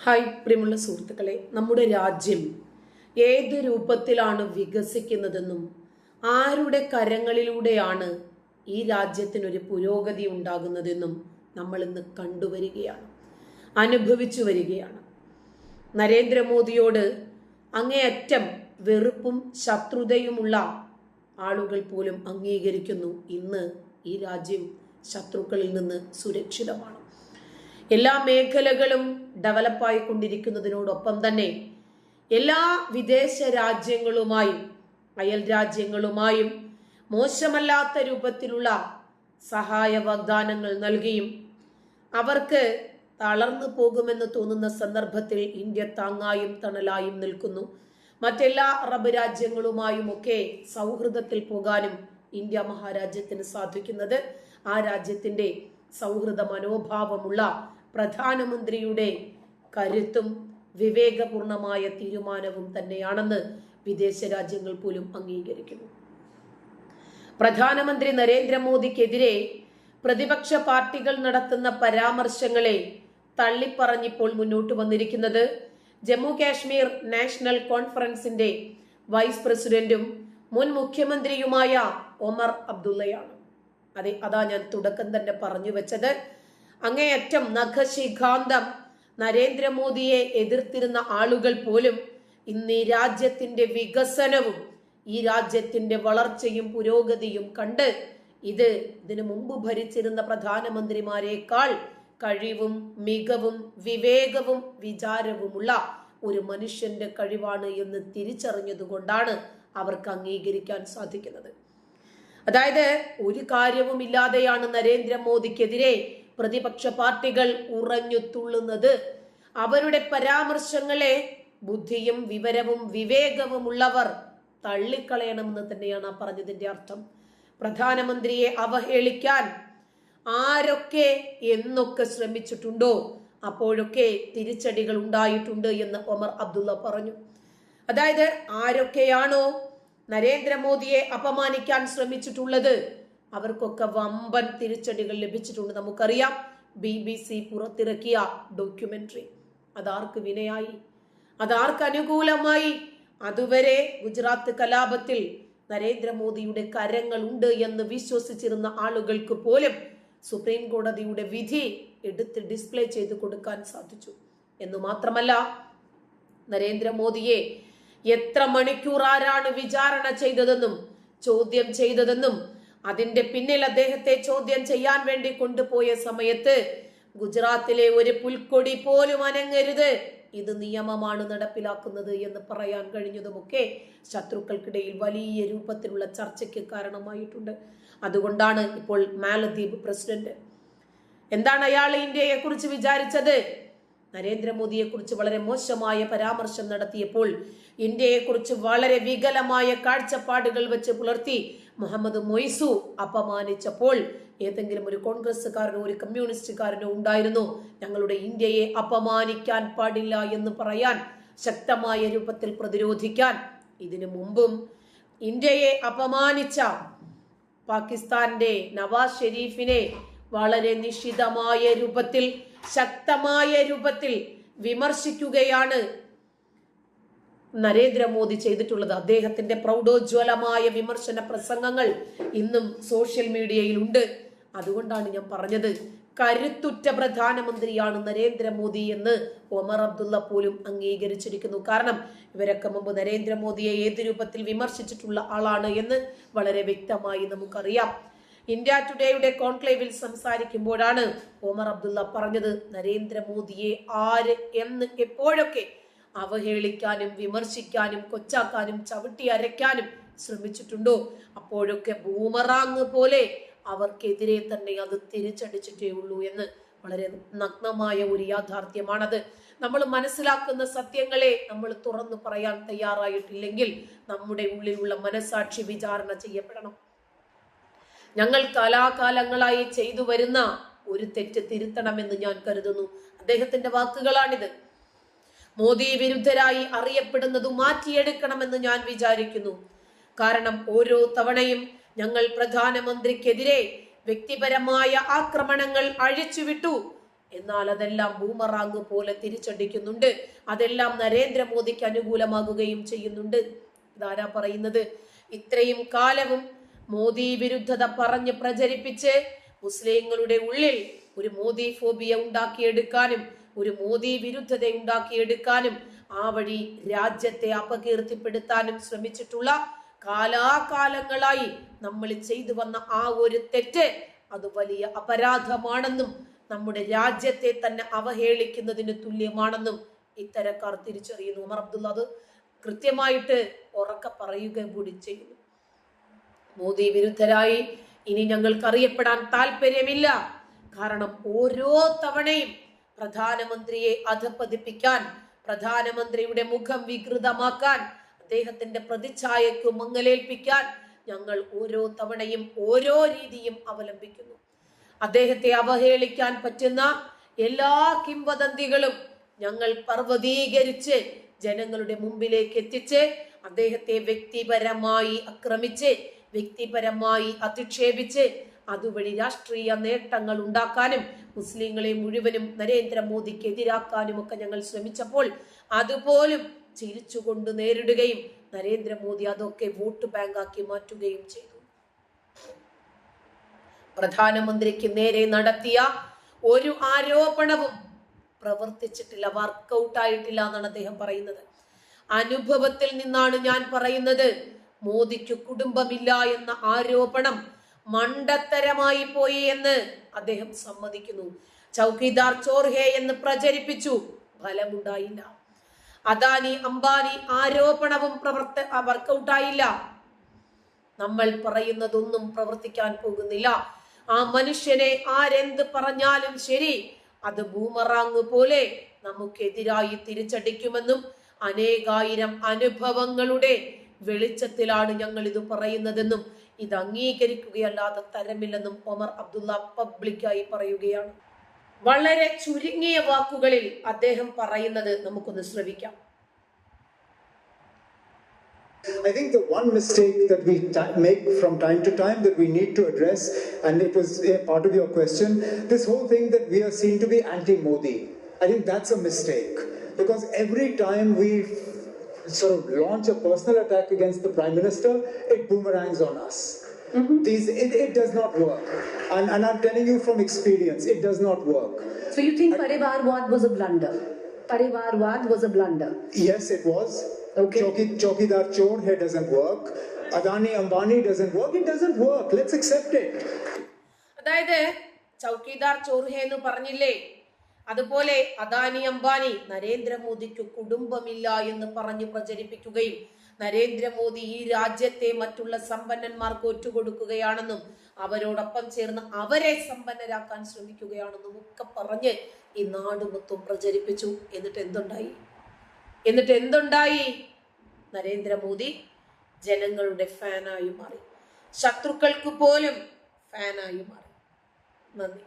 Hi പ്രിയമുള്ള സുഹൃത്തുക്കളെ, നമ്മുടെ രാജ്യം ഏത് രൂപത്തിലാണ് വികസിക്കുന്നതെന്നും ആരുടെ കരങ്ങളിലൂടെയാണ് ഈ രാജ്യത്തിനൊരു പുരോഗതി ഉണ്ടാകുന്നതെന്നും നമ്മൾ ഇന്ന് കണ്ടുവരികയാണ്, അനുഭവിച്ചു വരികയാണ്. നരേന്ദ്രമോദിയോട് അങ്ങേയറ്റം വെറുപ്പും ശത്രുതയുമുള്ള ആളുകൾ പോലും അംഗീകരിക്കുന്നു ഇന്ന് ഈ രാജ്യം ശത്രുക്കളിൽ നിന്ന് സുരക്ഷിതമാണ്. എല്ലാ മേഖലകളും ഡെവലപ്പായിക്കൊണ്ടിരിക്കുന്നതിനോടൊപ്പം തന്നെ എല്ലാ വിദേശ രാജ്യങ്ങളുമായും അയൽ രാജ്യങ്ങളുമായും മോശമല്ലാത്ത രൂപത്തിലുള്ള സഹായ വാഗ്ദാനങ്ങൾ നൽകിയും അവർക്ക് തളർന്നു പോകുമെന്ന് തോന്നുന്ന സന്ദർഭത്തിൽ ഇന്ത്യ താങ്ങായും തണലായും നിൽക്കുന്നു. മറ്റെല്ലാ അറബ് രാജ്യങ്ങളുമായും ഒക്കെ സൗഹൃദത്തിൽ പോകാനും ഇന്ത്യ മഹാരാജ്യത്തിന് സാധിക്കുന്നത് ആ രാജ്യത്തിന്റെ സൗഹൃദ മനോഭാവമുള്ള പ്രധാനമന്ത്രിയുടെ കരുത്തും വിവേകപൂർണമായ തീരുമാനവും തന്നെയാണെന്ന് വിദേശ രാജ്യങ്ങൾ പോലും അംഗീകരിക്കുന്നു. പ്രധാനമന്ത്രി നരേന്ദ്രമോദിക്കെതിരെ പ്രതിപക്ഷ പാർട്ടികൾ നടത്തുന്ന പരാമർശങ്ങളെ തള്ളിപ്പറഞ്ഞിപ്പോൾ മുന്നോട്ട് വന്നിരിക്കുന്നത് ജമ്മു കാശ്മീർ നാഷണൽ കോൺഫറൻസിന്റെ വൈസ് പ്രസിഡന്റും മുൻ മുഖ്യമന്ത്രിയുമായ ഒമർ അബ്ദുള്ളയാണ്. അതാ ഞാൻ തുടക്കം തന്നെ പറഞ്ഞു വെച്ചത്. അങ്ങേയറ്റം നഖശിഖാന്തം നരേന്ദ്രമോദിയെ എതിർത്തിരുന്ന ആളുകൾ പോലും ഇന്ന് ഈ രാജ്യത്തിന്റെ വികസനവും ഈ രാജ്യത്തിന്റെ വളർച്ചയും പുരോഗതിയും കണ്ട് ഇതിനു മുമ്പ് ഭരിച്ചിരുന്ന പ്രധാനമന്ത്രിമാരെക്കാൾ കഴിവും മികവും വിവേകവും വിചാരവുമുള്ള ഒരു മനുഷ്യന്റെ കഴിവാണ് എന്ന് തിരിച്ചറിഞ്ഞതുകൊണ്ടാണ് അവർക്ക് അംഗീകരിക്കാൻ സാധിക്കുന്നത്. അതായത് ഒരു കാര്യവുമില്ലാതെയാണ് നരേന്ദ്രമോദിക്കെതിരെ പ്രതിപക്ഷ പാർട്ടികൾ ഉറഞ്ഞു തുള്ളുന്നത്. അവരുടെ പരാമർശങ്ങളെ ബുദ്ധിയും വിവരവും വിവേകവും ഉള്ളവർ തള്ളിക്കളയണമെന്ന് തന്നെയാണ് പറഞ്ഞതിന്റെ അർത്ഥം. പ്രധാനമന്ത്രിയെ അവഹേളിക്കാൻ ആരൊക്കെ എന്നൊക്കെ ശ്രമിച്ചിട്ടുണ്ടോ അപ്പോഴൊക്കെ തിരിച്ചടികൾ ഉണ്ടായിട്ടുണ്ട് എന്ന് ഒമർ അബ്ദുള്ള പറഞ്ഞു. അതായത് ആരൊക്കെയാണോ നരേന്ദ്രമോദിയെ അപമാനിക്കാൻ ശ്രമിച്ചിട്ടുള്ളത് അവർക്കൊക്കെ വമ്പൻ തിരിച്ചടികൾ ലഭിച്ചിട്ടുണ്ട്. നമുക്കറിയാം, BBC പുറത്തിറക്കിയ ഡോക്യുമെന്ററി അതാർക്ക് വിനയായി, അതാർക്ക് അനുകൂലമായി? അതുവരെ ഗുജറാത്ത് കലാപത്തിൽ നരേന്ദ്രമോദിയുടെ കരങ്ങളുണ്ട് എന്ന് വിശ്വസിച്ചിരുന്ന ആളുകൾക്ക് പോലും സുപ്രീം കോടതിയുടെ വിധി എടുത്ത് ഡിസ്പ്ലേ ചെയ്ത് കൊടുക്കാൻ സാധിച്ചു. എന്ന് മാത്രമല്ല, നരേന്ദ്രമോദിയെ എത്ര മണിക്കൂർ ആരാണ് വിചാരണ ചെയ്തതെന്നും ചോദ്യം ചെയ്തതെന്നും അതിന്റെ പിന്നിൽ അദ്ദേഹത്തെ ചോദ്യം ചെയ്യാൻ വേണ്ടി കൊണ്ടുപോയ സമയത്ത് ഗുജറാത്തിലെ ഒരു പുൽക്കൊടി പോലും അനങ്ങരുത്, ഇത് നിയമമാണ് നടപ്പിലാക്കുന്നത് എന്ന് പറയാൻ കഴിഞ്ഞതുമൊക്കെ ശത്രുക്കൾക്കിടയിൽ വലിയ രൂപത്തിലുള്ള ചർച്ചയ്ക്ക് കാരണമായിട്ടുണ്ട്. അതുകൊണ്ടാണ് ഇപ്പോൾ മാലദ്വീപ് പ്രസിഡന്റ് എന്താണ് അയാൾ ഇന്ത്യയെ കുറിച്ച് വിചാരിച്ചത്? നരേന്ദ്രമോദിയെ കുറിച്ച് വളരെ മോശമായ പരാമർശം നടത്തിയപ്പോൾ ഇന്ത്യയെ കുറിച്ച് വളരെ വികലമായ കാഴ്ചപ്പാടുകൾ വെച്ച് പുലർത്തി മുഹമ്മദ് മൊയ്സു അപമാനിച്ചപ്പോൾ ഏതെങ്കിലും ഒരു കോൺഗ്രസ്സുകാരനോ ഒരു കമ്മ്യൂണിസ്റ്റുകാരനോ ഉണ്ടായിരുന്നു ഞങ്ങളുടെ ഇന്ത്യയെ അപമാനിക്കാൻ പാടില്ല എന്ന് പറയാൻ, ശക്തമായ രൂപത്തിൽ പ്രതിരോധിക്കാൻ? ഇതിനു മുമ്പും ഇന്ത്യയെ അപമാനിച്ച പാകിസ്ഥാന്റെ നവാസ് ഷെരീഫിനെ വളരെ നിശ്ചിതമായ രൂപത്തിൽ ശക്തമായ രൂപത്തിൽ വിമർശിക്കുകയാണ് നരേന്ദ്രമോദി ചെയ്തിട്ടുള്ളത്. അദ്ദേഹത്തിന്റെ പ്രൗഢോജ്വലമായ വിമർശന പ്രസംഗങ്ങൾ ഇന്നും സോഷ്യൽ മീഡിയയിൽ ഉണ്ട്. അതുകൊണ്ടാണ് ഞാൻ പറഞ്ഞത്, കരുത്തുറ്റ പ്രധാനമന്ത്രിയാണ് നരേന്ദ്രമോദി എന്ന് ഒമർ അബ്ദുള്ള പോലും അംഗീകരിച്ചിരിക്കുന്നു. കാരണം ഇവരൊക്കെ മുമ്പ് നരേന്ദ്രമോദിയെ ഏത് രൂപത്തിൽ വിമർശിച്ചിട്ടുള്ള ആളാണ് എന്ന് വളരെ വ്യക്തമായി നമുക്കറിയാം. ഇന്ത്യ ടുഡേയുടെ കോൺക്ലേവിൽ സംസാരിക്കുമ്പോഴാണ് ഒമർ അബ്ദുള്ള പറഞ്ഞത്, നരേന്ദ്രമോദിയെ ആര് എന്ന് എപ്പോഴൊക്കെ അവഹേളിക്കാനും വിമർശിക്കാനും കൊച്ചാക്കാനും ചവിട്ടി അരയ്ക്കാനും ശ്രമിച്ചിട്ടുണ്ടോ അപ്പോഴൊക്കെ ബൂമറാങ് പോലെ അവർക്കെതിരെ തന്നെ അത് തിരിച്ചടിച്ചിട്ടേ ഉള്ളൂ എന്ന് വളരെ നഗ്നമായ ഒരു യാഥാർത്ഥ്യമാണത്. നമ്മൾ മനസ്സിലാക്കുന്ന സത്യങ്ങളെ നമ്മൾ തുറന്നു പറയാൻ തയ്യാറായിട്ടില്ലെങ്കിൽ നമ്മുടെ ഉള്ളിലുള്ള മനസാക്ഷി വിചാരണ ചെയ്യപ്പെടണം. ഞങ്ങൾ കാലാകാലങ്ങളായി ചെയ്തു വരുന്ന ഒരു തെറ്റ് തിരുത്തണമെന്ന് ഞാൻ കരുതുന്നു. അദ്ദേഹത്തിന്റെ വാക്കുകളാണിത്. മോദി വിരുദ്ധരായി അറിയപ്പെടുന്നത് മാറ്റിയെടുക്കണമെന്ന് ഞാൻ വിചാരിക്കുന്നു. കാരണം ഓരോ തവണയും ഞങ്ങൾ പ്രധാനമന്ത്രിക്കെതിരെ വ്യക്തിപരമായ ആക്രമണങ്ങൾ അഴിച്ചുവിട്ടു. എന്നാൽ അതെല്ലാം ബൂമറാങ് പോലെ തിരിച്ചടിക്കുന്നുണ്ട്. അതെല്ലാം നരേന്ദ്രമോദിക്ക് അനുകൂലമാകുകയും ചെയ്യുന്നുണ്ട്. ഇതാരാ പറയുന്നത്? ഇത്രയും കാലവും മോദി വിരുദ്ധത പറഞ്ഞ് പ്രചരിപ്പിച്ച് മുസ്ലിങ്ങളുടെ ഉള്ളിൽ ഒരു മോദി ഫോബിയ ഉണ്ടാക്കിയെടുക്കാനും ഒരു മോദി വിരുദ്ധത ഉണ്ടാക്കിയെടുക്കാനും ആ വഴി രാജ്യത്തെ അപകീർത്തിപ്പെടുത്താനും ശ്രമിച്ചിട്ടുള്ള കാലാകാലങ്ങളായി നമ്മൾ ചെയ്തു വന്ന ആ ഒരു തെറ്റ് അത് വലിയ അപരാധമാണെന്നും നമ്മുടെ രാജ്യത്തെ തന്നെ അവഹേളിക്കുന്നതിന് തുല്യമാണെന്നും ഇത്തരക്കാർ തിരിച്ചറിയുന്നു. ഉമർ അബ്ദുള്ള അത് കൃത്യമായിട്ട് ഉറക്കെ പറയുക കൂടി ചെയ്യുന്നു. മോദി വിരുദ്ധരായി ഇനി ഞങ്ങൾക്ക് അറിയപ്പെടാൻ താല്പര്യമില്ല. കാരണം ഓരോ തവണയും പ്രധാനമന്ത്രിയെ അധപ്പതിപ്പിക്കാൻ, പ്രധാനമന്ത്രിയുടെ മുഖം വികൃതമാക്കാൻ, അദ്ദേഹത്തിന്റെ പ്രതിച്ഛായക്ക് മങ്ങലേൽപ്പിക്കാൻ ഞങ്ങൾ ഓരോ തവണയും ഓരോ രീതിയും അവലംബിക്കുന്നു. അദ്ദേഹത്തെ അവഹേളിക്കാൻ പറ്റുന്ന എല്ലാ കിംവദന്തികളും ഞങ്ങൾ പർവ്വതീകരിച്ച് ജനങ്ങളുടെ മുമ്പിലേക്ക് എത്തിച്ച് അദ്ദേഹത്തെ വ്യക്തിപരമായി ആക്രമിച്ച് വ്യക്തിപരമായി അധിക്ഷേപിച്ച് അതുവഴി രാഷ്ട്രീയ നേട്ടങ്ങൾ ഉണ്ടാക്കാനും മുസ്ലിങ്ങളെ മുഴുവനും നരേന്ദ്രമോദിക്ക് എതിരാക്കാനും ഒക്കെ ഞങ്ങൾ ശ്രമിച്ചപ്പോൾ അതുപോലും ചിരിച്ചുകൊണ്ട് നേരിടുകയും നരേന്ദ്രമോദി അതൊക്കെ വോട്ട് ബാങ്കാക്കി മാറ്റുകയും ചെയ്തു. പ്രധാനമന്ത്രിക്ക് നേരെ നടത്തിയ ഒരു ആരോപണവും പ്രവർത്തിച്ചിട്ടില്ല, വർക്കൗട്ട് ആയിട്ടില്ല എന്നാണ് അദ്ദേഹം പറയുന്നത്. അനുഭവത്തിൽ നിന്നാണ് ഞാൻ പറയുന്നത്. മോദിക്ക് കുടുംബമില്ല എന്ന ആരോപണം മണ്ടത്തരമായി പോയി എന്ന് അദ്ദേഹം സമ്മതിക്കുന്നു. ചൗക്കിദാർ ചോർ ഹേ എന്ന് പ്രചരിപ്പിച്ചു, ഫലമുണ്ടായില്ല. അദാനി അംബാനി ആരോപണവും വർക്കൗട്ടായില്ല. നമ്മൾ പറയുന്നതൊന്നും പ്രവർത്തിക്കാൻ പോകുന്നില്ല. ആ മനുഷ്യനെ ആരെന്ത് പറഞ്ഞാലും ശരി, അത് ബൂമറാങ് പോലെ നമുക്കെതിരായി തിരിച്ചടിക്കുമെന്നും അനേകായിരം അനുഭവങ്ങളുടെ വെളിച്ചത്തിലാണ് ഞങ്ങൾ ഇത് പറയുന്നതെന്നും ഇത് അംഗീകരിക്കുകയല്ലാതെ തരമില്ലെന്നും ഒമർ അബ്ദുള്ള പബ്ലിക്കായി പറയുകയാണ്. വളരെ ചുരുങ്ങിയ വാക്കുകളിൽ അദ്ദേഹം പറയുന്നത് നമുക്കൊന്ന് ശ്രവിക്കാം. I think the one mistake that we make from time to time that we need to address, and it was a part of your question, this whole thing that we are seen to be anti-Modi. I think that's a mistake, because every time we sort of launch a personal attack against the Prime Minister, it boomerangs on us. It does not work. And I'm telling you from experience, it does not work. So you think Parivarwad was a blunder? Parivarwad was a blunder? Yes, it was. Okay. Chaukidar Chor here doesn't work. Adani Ambani doesn't work. It doesn't work. Let's accept it. അതായത് ചൗക്കിദാർ ചോർ ഹേ എന്ന് പറഞ്ഞില്ലേ, അതുപോലെ അദാനി അംബാനി നരേന്ദ്രമോദിക്ക് കുടുംബമില്ല എന്ന് പറഞ്ഞ് പ്രചരിപ്പിക്കുകയും നരേന്ദ്രമോദി ഈ രാജ്യത്തെ മറ്റുള്ള സമ്പന്നന്മാർക്ക് ഒറ്റുകൊടുക്കുകയാണെന്നും അവരോടൊപ്പം ചേർന്ന് അവരെ സമ്പന്നരാക്കാൻ ശ്രമിക്കുകയാണെന്നും ഒക്കെ പറഞ്ഞ് ഈ നാട് മൊത്തം പ്രചരിപ്പിച്ചു. എന്നിട്ട് എന്തുണ്ടായി? നരേന്ദ്രമോദി ജനങ്ങളുടെ ഫാനായി മാറി, ശത്രുക്കൾക്ക് പോലും ഫാനായി മാറി. നന്ദി.